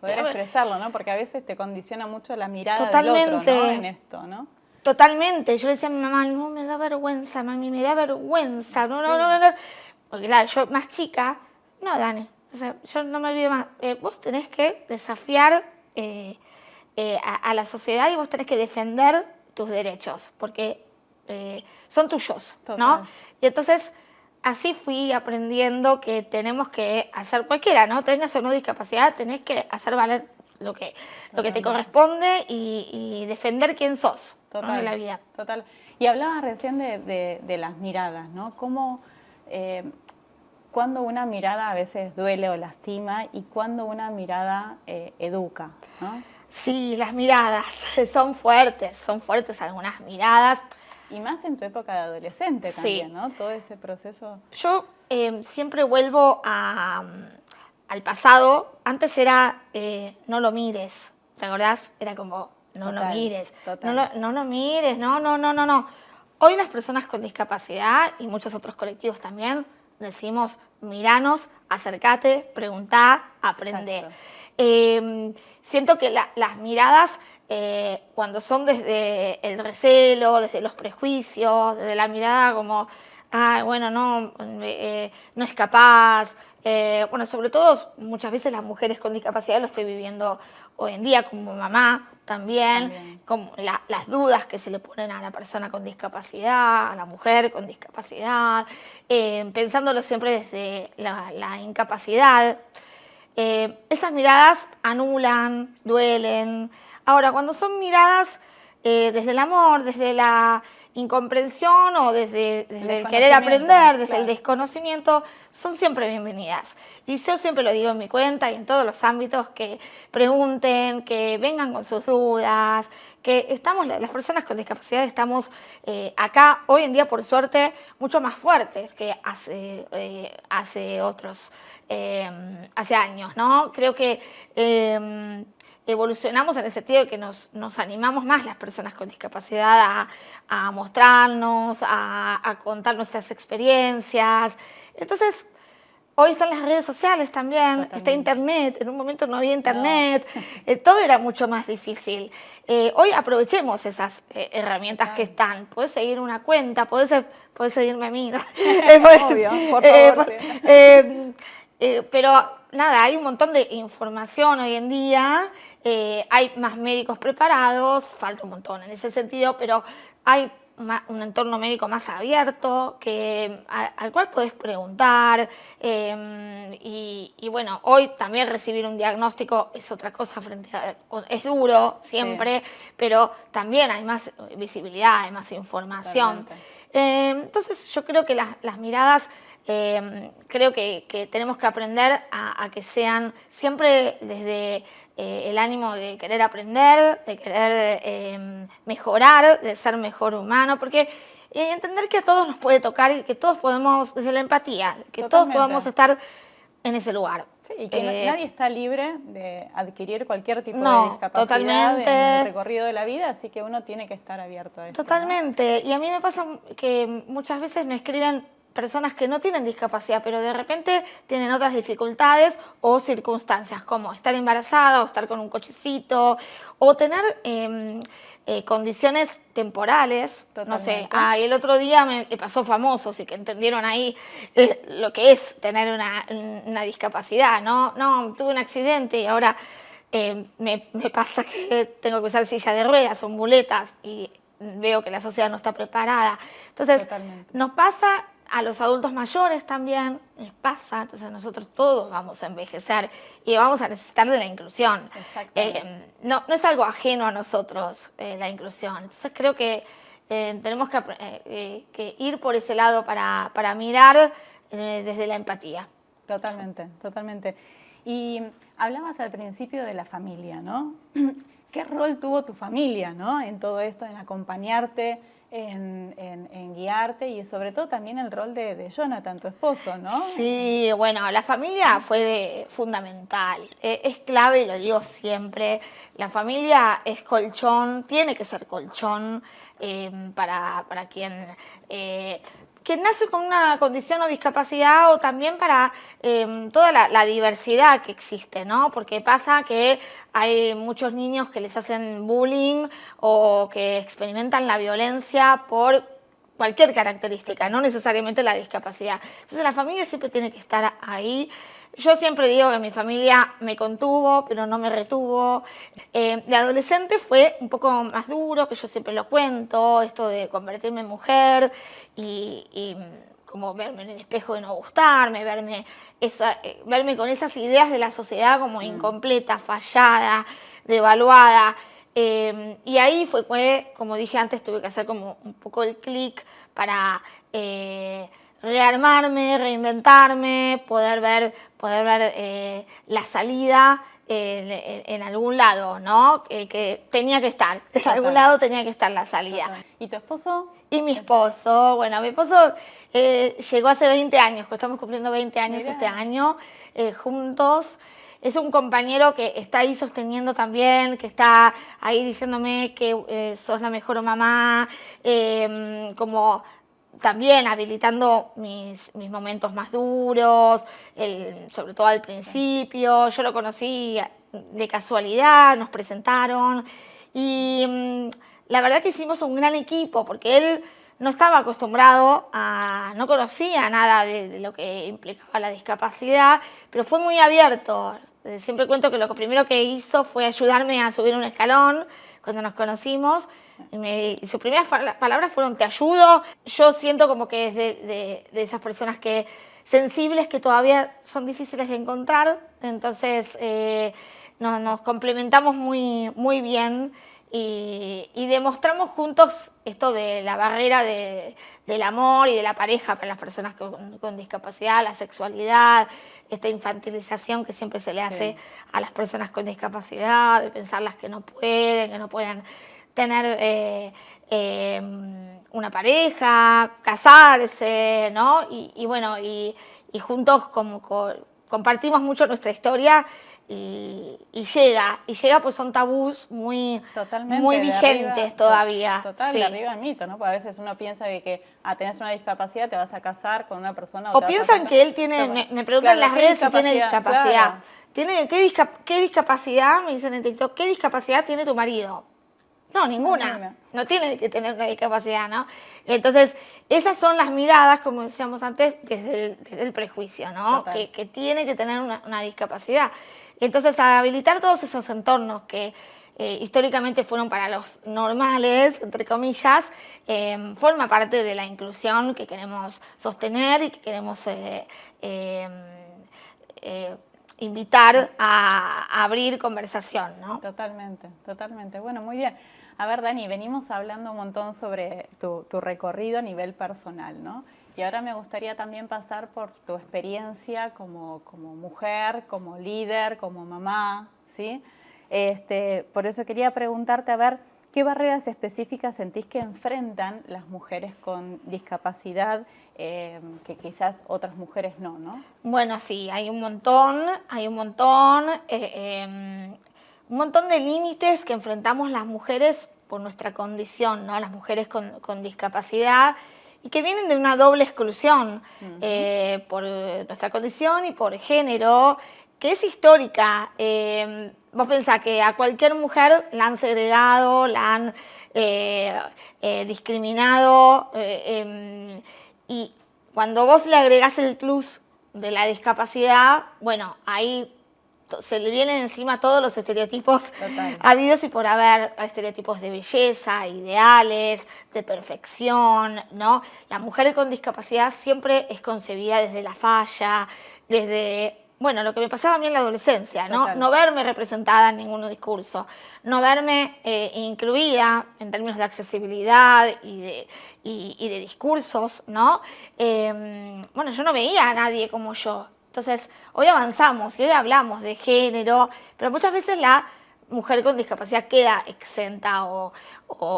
Poder expresarlo, ¿no? Porque a veces te condiciona mucho la mirada Totalmente. del otro, ¿no? En esto, ¿no? Totalmente. Yo le decía a mi mamá, no, me da vergüenza, mami, me da vergüenza. No. Porque claro, yo más chica, no, Dani, o sea, yo no me olvido más. Vos tenés que desafiar a la sociedad y vos tenés que defender tus derechos, porque son tuyos, ¿no? Y entonces así fui aprendiendo que tenemos que hacer cualquiera, ¿no? Tengas o no discapacidad, tenés que hacer valer lo que te corresponde y defender quién sos, ¿no? En la vida. Total. Y hablabas recién de las miradas, ¿no? Cómo, cuando una mirada a veces duele o lastima y cuando una mirada educa, ¿no? Sí, las miradas son fuertes algunas miradas. Y más en tu época de adolescente también, ¿no? Todo ese proceso. Yo siempre vuelvo al pasado. Antes era no lo mires, ¿te acordás? Era como no lo mires, no lo mires, no. Hoy las personas con discapacidad y muchos otros colectivos también decimos miranos, acércate, preguntá, aprendé. Siento que las miradas cuando son desde el recelo, desde los prejuicios, desde la mirada como ah, bueno, no, no es capaz. Bueno, sobre todo muchas veces las mujeres con discapacidad, lo estoy viviendo hoy en día como mamá también. Como las dudas que se le ponen a la persona con discapacidad, a la mujer con discapacidad, pensándolo siempre desde la incapacidad. Esas miradas anulan, duelen. Ahora, cuando son miradas desde el amor, desde la incomprensión o desde el querer aprender, desde el desconocimiento, son siempre bienvenidas. Y yo siempre lo digo en mi cuenta y en todos los ámbitos, que pregunten, que vengan con sus dudas, que estamos, las personas con discapacidad estamos acá hoy en día, por suerte, mucho más fuertes que hace años, ¿no? Creo que evolucionamos en el sentido de que nos animamos más las personas con discapacidad a mostrarnos, a contar nuestras experiencias. Entonces, hoy están las redes sociales también, está internet, en un momento no había internet, todo era mucho más difícil. Hoy aprovechemos esas herramientas que están. Podés seguir una cuenta, podés seguirme a mí, ¿no? Obvio, por favor. Pero nada, hay un montón de información hoy en día, hay más médicos preparados, falta un montón en ese sentido, pero hay un entorno médico más abierto al cual podés preguntar y bueno, hoy también recibir un diagnóstico es otra cosa es duro siempre, pero también hay más visibilidad, hay más información. Entonces yo creo que las miradas creo que tenemos que aprender a que sean siempre desde el ánimo de querer aprender, de querer mejorar, de ser mejor humano, porque entender que a todos nos puede tocar y que todos podemos, desde la empatía, que todos podemos estar en ese lugar. Sí, y que nadie está libre de adquirir cualquier tipo de discapacidad en el recorrido de la vida, así que uno tiene que estar abierto a eso. Totalmente, ¿no? Y a mí me pasa que muchas veces me escriben personas que no tienen discapacidad, pero de repente tienen otras dificultades o circunstancias, como estar embarazada o estar con un cochecito, o tener condiciones temporales. Totalmente. No sé, el otro día me pasó famosos y que entendieron ahí lo que es tener una discapacidad, ¿no? No, tuve un accidente y ahora me pasa que tengo que usar silla de ruedas o muletas y veo que la sociedad no está preparada. Entonces, nos pasa a los adultos mayores también, les pasa, entonces nosotros todos vamos a envejecer y vamos a necesitar de la inclusión. No es algo ajeno a nosotros la inclusión, entonces creo que tenemos que ir por ese lado para mirar desde la empatía. Totalmente, totalmente. Y hablabas al principio de la familia, ¿no? ¿Qué rol tuvo tu familia, ¿no? En todo esto, en acompañarte, en guiarte y sobre todo también el rol de Jonathan, tu esposo, ¿no? Sí, bueno, la familia fue fundamental, es clave, lo digo siempre, la familia es colchón, tiene que ser colchón para quien nace con una condición o discapacidad o también para toda la diversidad que existe, ¿no? Porque pasa que hay muchos niños que les hacen bullying o que experimentan la violencia por cualquier característica, no necesariamente la discapacidad. Entonces la familia siempre tiene que estar ahí. Yo siempre digo que mi familia me contuvo, pero no me retuvo. De adolescente fue un poco más duro, que yo siempre lo cuento, esto de convertirme en mujer y como verme en el espejo de no gustarme, verme con esas ideas de la sociedad como incompleta, fallada, devaluada. Y ahí fue, como dije antes, tuve que hacer como un poco el clic para rearmarme, reinventarme, poder ver la salida en algún lado, ¿no? Que tenía que estar, en algún lado tenía que estar la salida. ¿Y tu esposo? Y mi esposo, bueno, mi esposo llegó hace 20 años, estamos cumpliendo 20 años este año juntos. Es un compañero que está ahí sosteniendo también, que está ahí diciéndome que sos la mejor mamá, como también habilitando mis momentos más duros, sobre todo al principio. Yo lo conocí de casualidad, nos presentaron y la verdad que hicimos un gran equipo porque él no estaba acostumbrado no conocía nada de lo que implicaba la discapacidad, pero fue muy abierto. Siempre cuento que lo primero que hizo fue ayudarme a subir un escalón cuando nos conocimos. Y sus primeras palabras fueron: te ayudo. Yo siento como que es de esas personas sensibles que todavía son difíciles de encontrar. Entonces nos complementamos muy bien. Y demostramos juntos esto de la barrera del amor y de la pareja para las personas con discapacidad, la sexualidad, esta infantilización que siempre se le hace a las personas con discapacidad, de pensarlas que no pueden tener una pareja, casarse, ¿no? Y bueno, y juntos como compartimos mucho nuestra historia. Y llega, pues son tabús muy vigentes todavía. Total, sí. de arriba el mito, ¿no? Porque a veces uno piensa de que tenés una discapacidad, te vas a casar con una persona. O piensan que él tiene, me preguntan en las redes si tiene discapacidad. Claro. ¿Qué discapacidad? Me dicen en TikTok, ¿qué discapacidad tiene tu marido? No, ninguna. No tiene que tener una discapacidad, ¿no? Entonces, esas son las miradas, como decíamos antes, desde el prejuicio, ¿no? Que tiene que tener una discapacidad. Entonces, habilitar todos esos entornos que históricamente fueron para los normales, entre comillas, forma parte de la inclusión que queremos sostener y que queremos invitar a abrir conversación, ¿no? Totalmente. Bueno, muy bien. A ver, Dani, venimos hablando un montón sobre tu recorrido a nivel personal, ¿no? Y ahora me gustaría también pasar por tu experiencia como mujer, como líder, como mamá, ¿sí? Por eso quería preguntarte, a ver, ¿qué barreras específicas sentís que enfrentan las mujeres con discapacidad que quizás otras mujeres no? Bueno, sí, hay un montón de límites que enfrentamos las mujeres por nuestra condición, ¿no? Las mujeres con discapacidad, y que vienen de una doble exclusión, por nuestra condición y por género, que es histórica. Vos pensás que a cualquier mujer la han segregado, la han discriminado, y cuando vos le agregás el plus de la discapacidad, bueno, ahí se le vienen encima todos los estereotipos habidos y por haber, estereotipos de belleza, ideales, de perfección, ¿no? La mujer con discapacidad siempre es concebida desde la falla, desde, bueno, lo que me pasaba a mí en la adolescencia, ¿no? No verme representada en ningún discurso, no verme incluida en términos de accesibilidad y de discursos, ¿no? Bueno, yo no veía a nadie como yo. Entonces, hoy avanzamos y hoy hablamos de género, pero muchas veces la mujer con discapacidad queda exenta o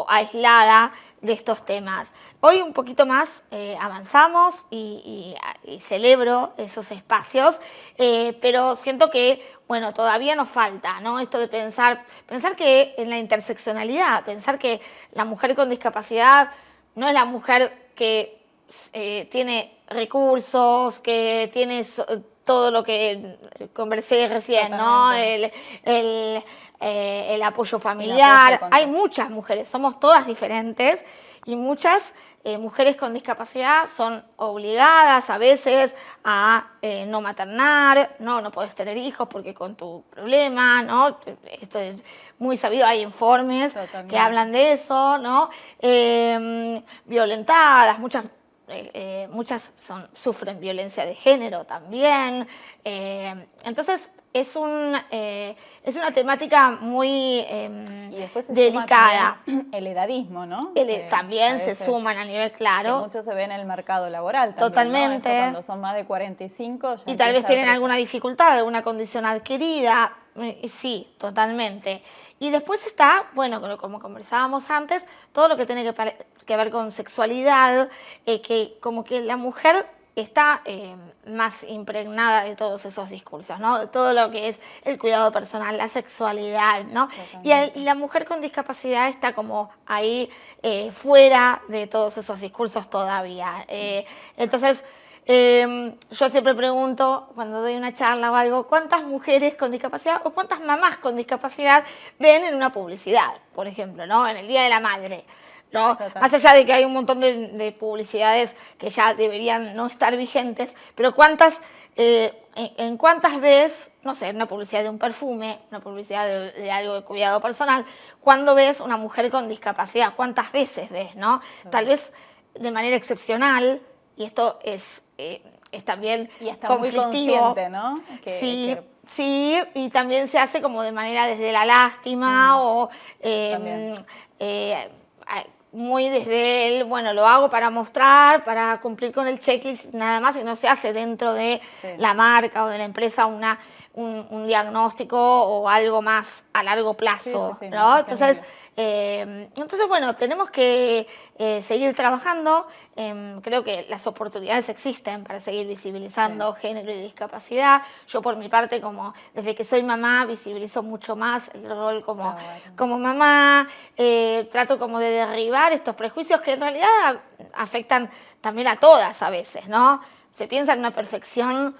aislada de estos temas. Hoy un poquito más avanzamos y celebro esos espacios, pero siento que, bueno, todavía nos falta, ¿no? Esto de pensar que en la interseccionalidad, pensar que la mujer con discapacidad no es la mujer que tiene recursos, que tiene todo lo que conversé recién, ¿no? El apoyo familiar. Hay muchas mujeres, somos todas diferentes, y muchas mujeres con discapacidad son obligadas a veces a no maternar, no podés tener hijos porque con tu problema, ¿no? Esto es muy sabido, hay informes que hablan de eso, ¿no? Violentadas, muchas sufren violencia de género también. Entonces, es una temática muy y después se delicada. Suma el edadismo, ¿no? También se suman a nivel claro. Muchos se ven en el mercado laboral también, totalmente. ¿no? Cuando son más de 45. Y tal vez tienen alguna dificultad, alguna condición adquirida. Sí, totalmente. Y después está, bueno, como conversábamos antes, todo lo que tiene que ver con sexualidad, que como que la mujer está más impregnada de todos esos discursos, ¿no? Todo lo que es el cuidado personal, la sexualidad, ¿no? Y la mujer con discapacidad está como ahí fuera de todos esos discursos todavía. Entonces, yo siempre pregunto, cuando doy una charla o algo, ¿cuántas mujeres con discapacidad o cuántas mamás con discapacidad ven en una publicidad, por ejemplo, ¿no? En el Día de la Madre? ¿no? Total. Más allá de que hay un montón de publicidades que ya deberían no estar vigentes, pero en cuántas ves, no sé, una publicidad de un perfume, una publicidad de algo de cuidado personal, cuando ves una mujer con discapacidad, cuántas veces ves, ¿no? Tal vez de manera excepcional, y esto es también Y hasta conflictivo. muy consciente, ¿no? Sí, sí, y también se hace como de manera desde la lástima o muy desde el, bueno, lo hago para mostrar, para cumplir con el checklist, nada más, y no se hace dentro de la marca o de la empresa un diagnóstico o algo más a largo plazo, ¿no? Entonces, bueno, tenemos que seguir trabajando. Creo que las oportunidades existen para seguir visibilizando género y discapacidad. Yo por mi parte, como desde que soy mamá, visibilizo mucho más el rol como mamá. Trato como de derribar estos prejuicios que en realidad afectan también a todas a veces, ¿no? Se piensa en una perfección.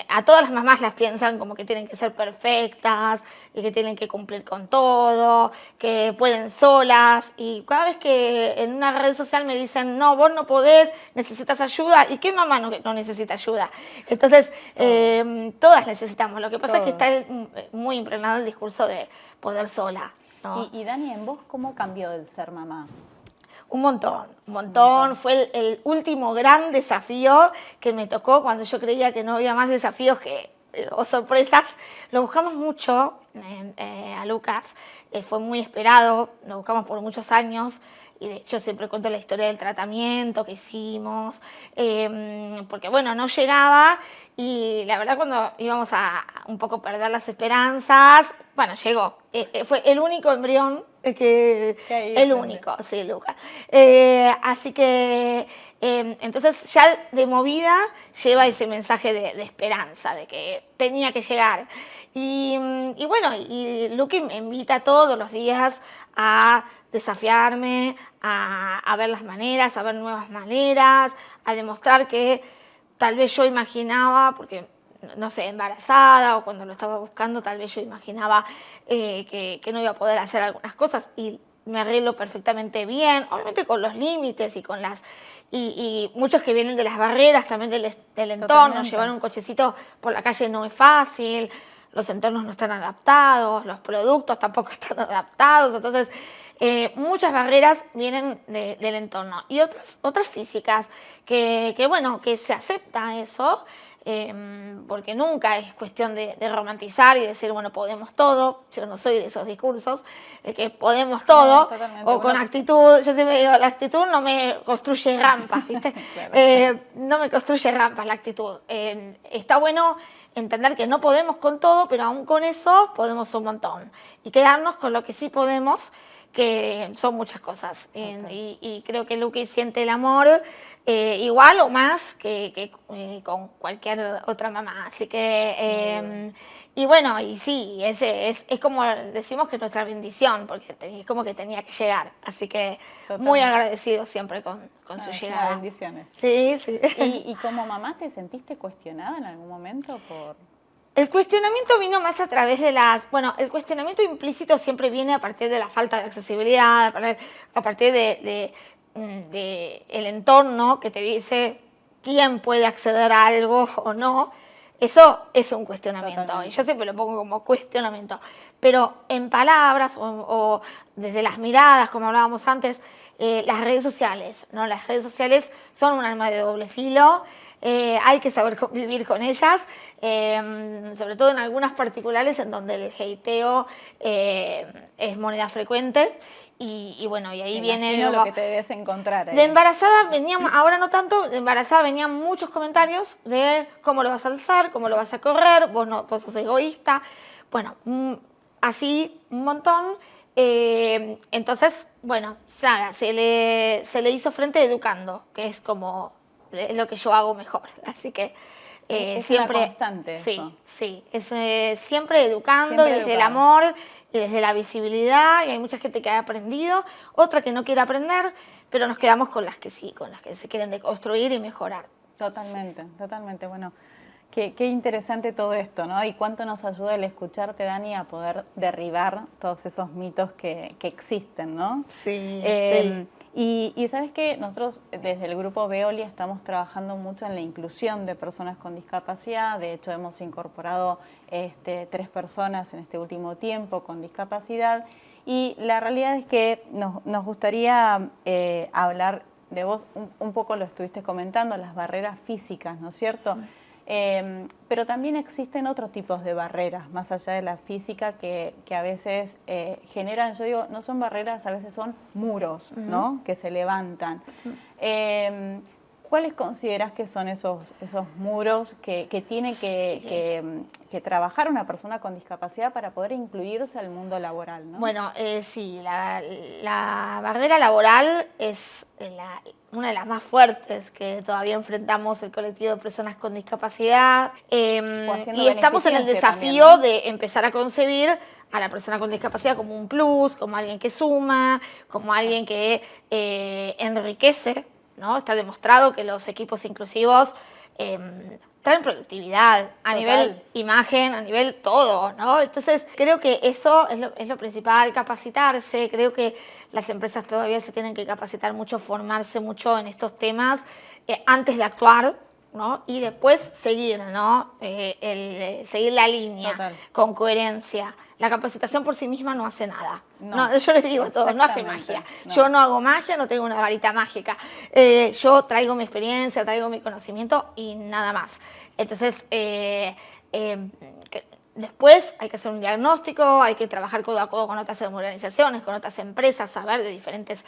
A todas las mamás las piensan como que tienen que ser perfectas y que tienen que cumplir con todo, que pueden solas. Y cada vez que en una red social me dicen, no, vos no podés, necesitas ayuda. ¿Y qué mamá no necesita ayuda? Entonces, todas necesitamos. Lo que pasa es que está muy impregnado el discurso de poder sola, ¿no? Y Dani, ¿en vos cómo cambió el ser mamá? Un montón. Fue el último gran desafío que me tocó cuando yo creía que no había más desafíos o sorpresas. Lo buscamos mucho a Lucas, fue muy esperado, lo buscamos por muchos años y de hecho siempre cuento la historia del tratamiento que hicimos, porque bueno, no llegaba y la verdad cuando íbamos a un poco perder las esperanzas, bueno, llegó. Fue el único embrión el único, sí, Lucas. Así que, entonces ya de movida lleva ese mensaje de esperanza, de que tenía que llegar. Y bueno, y Luqui me invita todos los días a desafiarme, a ver las maneras, a ver nuevas maneras, a demostrar que tal vez yo imaginaba, porque no sé, embarazada o cuando lo estaba buscando, tal vez yo imaginaba que no iba a poder hacer algunas cosas y me arreglo perfectamente bien, obviamente con los límites y con las... Y muchos que vienen de las barreras también del entorno, Totalmente. llevar un cochecito por la calle no es fácil, los entornos no están adaptados, los productos tampoco están adaptados, entonces muchas barreras vienen del entorno y otras físicas que bueno, que se acepta eso, porque nunca es cuestión de romantizar y decir, bueno, podemos todo. Yo no soy de esos discursos, de que podemos todo, o con actitud. Yo siempre digo, la actitud no me construye rampas, ¿viste? No me construye rampas la actitud. Está bueno entender que no podemos con todo, pero aún con eso podemos un montón. Y quedarnos con lo que sí podemos, que son muchas cosas. Y creo que Luqui siente el amor igual o más que con cualquier otra mamá. Así que, y bueno, y sí, es como decimos que es nuestra bendición, porque es como que tenía que llegar. Así que muy agradecido siempre con su llegada. Bendiciones. Sí, sí. ¿Y como mamá te sentiste cuestionada en algún momento por...? El cuestionamiento vino más a través de bueno, el cuestionamiento implícito siempre viene a partir de la falta de accesibilidad, a partir de el entorno que te dice quién puede acceder a algo o no. Eso es un cuestionamiento. Totalmente. Y yo siempre lo pongo como cuestionamiento. Pero en palabras o desde las miradas, como hablábamos antes, las redes sociales, ¿no? Las redes sociales son un arma de doble filo. Hay que saber convivir con ellas, sobre todo en algunas particulares en donde el hateo es moneda frecuente y bueno, y ahí viene lo que te debes encontrar ahí. De embarazada venían, ahora no tanto, de embarazada venían muchos comentarios de cómo lo vas a alzar, cómo lo vas a correr, vos sos egoísta, bueno, así un montón. Entonces, bueno, nada, se le hizo frente educando, que es como es lo que yo hago mejor. Así que es siempre una constante sí, eso. sí, es siempre educando Siempre y desde el educando. amor y desde la visibilidad. Y hay mucha gente que ha aprendido, otra que no quiere aprender, pero nos quedamos con las que sí, con las que se quieren deconstruir y mejorar. Totalmente, totalmente. Bueno, Qué interesante todo esto, ¿no? Y cuánto nos ayuda el escucharte, Dani, a poder derribar todos esos mitos que existen, ¿no? Sí. Y sabes que nosotros desde el grupo Veolia estamos trabajando mucho en la inclusión de personas con discapacidad. De hecho, hemos incorporado 3 personas en este último tiempo con discapacidad. Y la realidad es que nos gustaría hablar de vos, un poco lo estuviste comentando, las barreras físicas, ¿no es cierto? Pero también existen otros tipos de barreras, más allá de la física, que a veces generan, yo digo, no son barreras, a veces son muros, ¿no? Que se levantan. ¿Cuáles consideras que son esos muros que tiene que trabajar una persona con discapacidad para poder incluirse al mundo laboral, ¿no? Bueno, sí, la barrera laboral es una de las más fuertes que todavía enfrentamos el colectivo de personas con discapacidad. Y estamos en el desafío también, ¿no? De empezar a concebir a la persona con discapacidad como un plus, como alguien que suma, como alguien que enriquece, ¿no? Está demostrado que los equipos inclusivos traen productividad a nivel imagen, a nivel todo, ¿no? Entonces creo que eso es lo principal, capacitarse. Creo que las empresas todavía se tienen que capacitar mucho, formarse mucho en estos temas antes de actuar, ¿no? Y después seguir, ¿no? Seguir la línea con coherencia. La capacitación por sí misma no hace nada. No, yo les digo a todos, no hace magia. No. Yo no hago magia, no tengo una varita mágica. Yo traigo mi experiencia, traigo mi conocimiento y nada más. Entonces, después hay que hacer un diagnóstico, hay que trabajar codo a codo con otras organizaciones, con otras empresas, saber de diferentes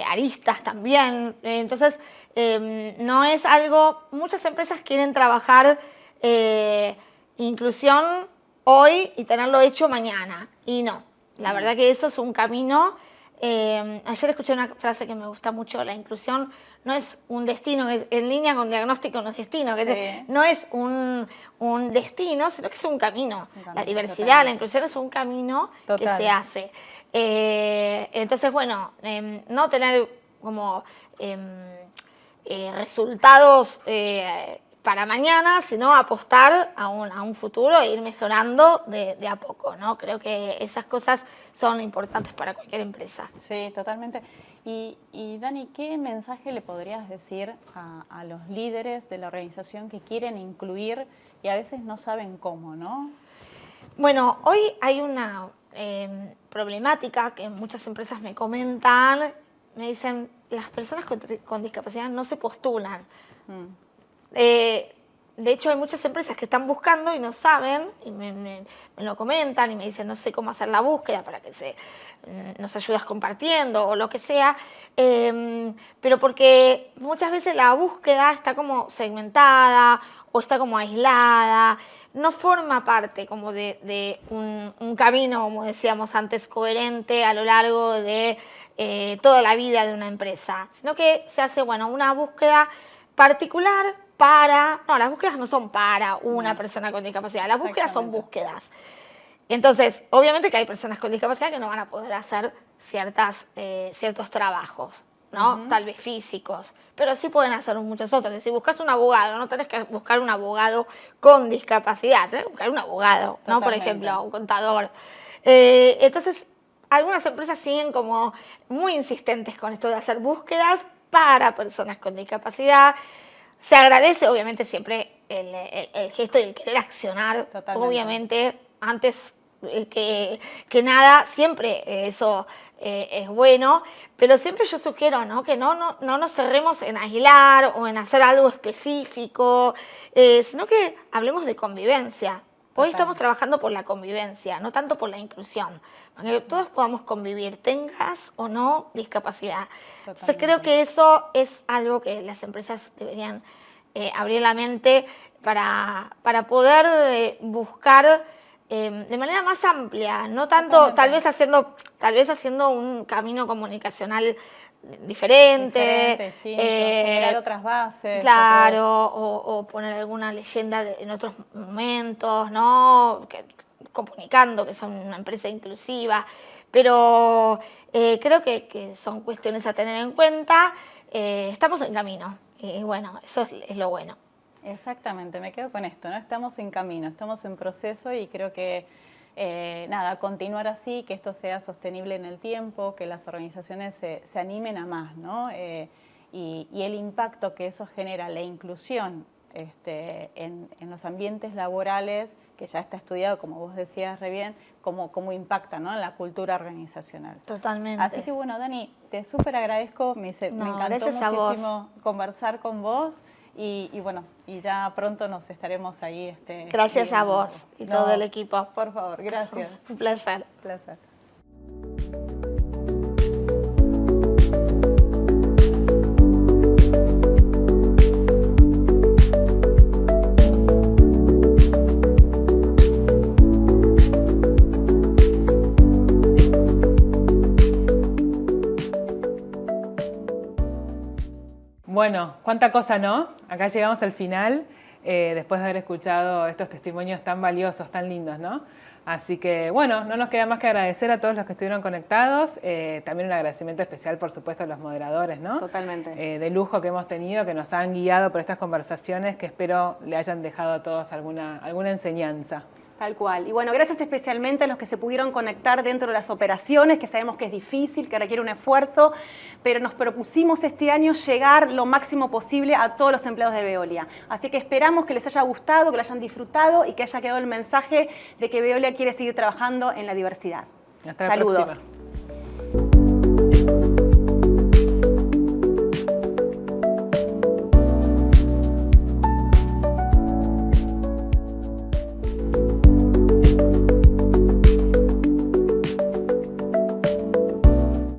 aristas también. Entonces, no es algo... Muchas empresas quieren trabajar inclusión hoy y tenerlo hecho mañana. Y no, la verdad que eso es un camino. Ayer escuché una frase que me gusta mucho: la inclusión no es un destino, es en línea con diagnóstico no es destino, que no es un destino, sino que es un camino. La diversidad, la inclusión es un camino que se hace. Entonces, bueno, no tener como resultados para mañana, sino apostar a un futuro e ir mejorando de a poco, ¿no? Creo que esas cosas son importantes para cualquier empresa. Sí, totalmente. Y Dani, ¿qué mensaje le podrías decir a los líderes de la organización que quieren incluir y a veces no saben cómo, ¿no? Bueno, hoy hay una problemática que muchas empresas me comentan, me dicen, las personas con discapacidad no se postulan. De hecho, hay muchas empresas que están buscando y no saben, y me lo comentan y me dicen, no sé cómo hacer la búsqueda para que nos ayudes compartiendo o lo que sea, pero porque muchas veces la búsqueda está como segmentada o está como aislada, no forma parte como de un camino, como decíamos antes, coherente a lo largo de toda la vida de una empresa, sino que se hace, bueno, una búsqueda particular las búsquedas no son para una persona con discapacidad, las búsquedas son búsquedas. Entonces, obviamente que hay personas con discapacidad que no van a poder hacer ciertos trabajos, ¿no? Tal vez físicos, pero sí pueden hacer muchos otros. Si buscas un abogado, no tenés que buscar un abogado con discapacidad, tenés que buscar un abogado, ¿no? Por ejemplo, un contador. Entonces, algunas empresas siguen como muy insistentes con esto de hacer búsquedas para personas con discapacidad. Se agradece, obviamente, siempre el gesto y el querer accionar. Totalmente. Obviamente, antes que nada, siempre eso es bueno, pero siempre yo sugiero, ¿no? Que no nos cerremos en aislar o en hacer algo específico, sino que hablemos de convivencia. Hoy estamos trabajando por la convivencia, no tanto por la inclusión, para que todos podamos convivir, tengas o no discapacidad. Entonces creo que eso es algo que las empresas deberían abrir la mente para poder buscar de manera más amplia, no tanto tal vez haciendo un camino comunicacional diferente, generar otras bases. Claro, o poner alguna leyenda en otros momentos, ¿no? Comunicando que son una empresa inclusiva, pero creo que son cuestiones a tener en cuenta. Estamos en camino y bueno, eso es lo bueno. Exactamente, me quedo con esto, ¿no? Estamos en camino, estamos en proceso y creo que nada, continuar así, que esto sea sostenible en el tiempo, que las organizaciones se animen a más, ¿no? Y el impacto que eso genera, la inclusión en los ambientes laborales, que ya está estudiado, como vos decías re bien, cómo impacta, ¿no?, en la cultura organizacional. Totalmente. Así que bueno, Dani, te súper agradezco, me encantó muchísimo conversar con vos. Y bueno, y ya pronto nos estaremos ahí. Gracias a vos y todo el equipo. Por favor, gracias. Un placer. Un placer. Bueno, cuánta cosa, ¿no? Acá llegamos al final, después de haber escuchado estos testimonios tan valiosos, tan lindos, ¿no? Así que, bueno, no nos queda más que agradecer a todos los que estuvieron conectados. También un agradecimiento especial, por supuesto, a los moderadores, ¿no? Totalmente. De lujo que hemos tenido, que nos han guiado por estas conversaciones, que espero le hayan dejado a todos alguna enseñanza. Tal cual. Y bueno, gracias especialmente a los que se pudieron conectar dentro de las operaciones, que sabemos que es difícil, que requiere un esfuerzo, pero nos propusimos este año llegar lo máximo posible a todos los empleados de Veolia. Así que esperamos que les haya gustado, que lo hayan disfrutado y que haya quedado el mensaje de que Veolia quiere seguir trabajando en la diversidad. Hasta la próxima.